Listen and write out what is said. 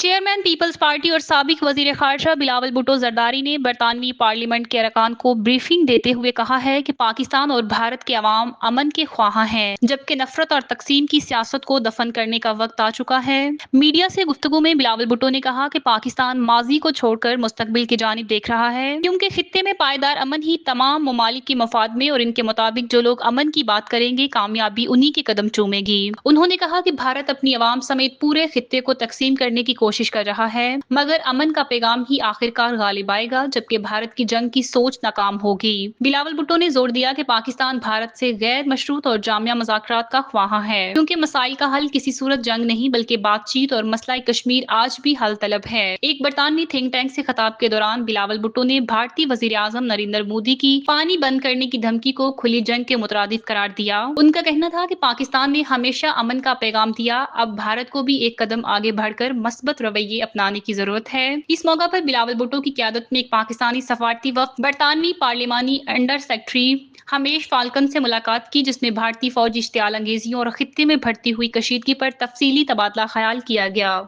Chairman Peoples party اور سابق وزیر خارجہ بلاول بھٹو زرداری نے برطانوی پارلیمنٹ کے ارکان کو بریفنگ دیتے ہوئے کہا ہے کہ پاکستان اور بھارت کے عوام امن کے خواہاں ہیں، جبکہ نفرت اور تقسیم کی سیاست کو دفن کرنے کا وقت آ چکا ہے۔ میڈیا سے گفتگو میں بلاول بھٹو نے کہا کہ پاکستان ماضی کو چھوڑ کر مستقبل کی جانب دیکھ رہا ہے، کیونکہ خطے میں پائیدار امن ہی تمام ممالک کے مفاد میں، اور ان کے مطابق جو لوگ امن کی بات کریں گے کامیابی انہی کے قدم چومے گی۔ انہوں نے کہا کہ بھارت اپنی عوام سمیت پورے خطے کو تقسیم کرنے کی کوشش کر رہا ہے، مگر امن کا پیغام ہی آخرکار غالب آئے گا، جبکہ بھارت کی جنگ کی سوچ ناکام ہوگی۔ بلاول بھٹو نے زور دیا کہ پاکستان بھارت سے غیر مشروط اور جامع مذاکرات کا خواہاں ہے، کیونکہ مسائل کا حل کسی صورت جنگ نہیں بلکہ بات چیت، اور مسئلہ کشمیر آج بھی حل طلب ہے۔ ایک برطانوی تھنک ٹینک سے خطاب کے دوران بلاول بھٹو نے بھارتی وزیر اعظم نریندر مودی کی پانی بند کرنے کی دھمکی کو کھلی جنگ کے مترادف قرار دیا۔ ان کا کہنا تھا کہ پاکستان نے ہمیشہ امن کا پیغام دیا، اب بھارت کو بھی ایک قدم آگے بڑھ کر مثبت رویے اپنانے کی ضرورت ہے۔ اس موقع پر بلاول بھٹو کی قیادت میں ایک پاکستانی سفارتی وفد برطانوی پارلیمانی انڈر سیکرٹری ہمیش فالکن سے ملاقات کی، جس میں بھارتی فوجی اشتعال انگیزیوں اور خطے میں بڑھتی ہوئی کشیدگی پر تفصیلی تبادلہ خیال کیا گیا۔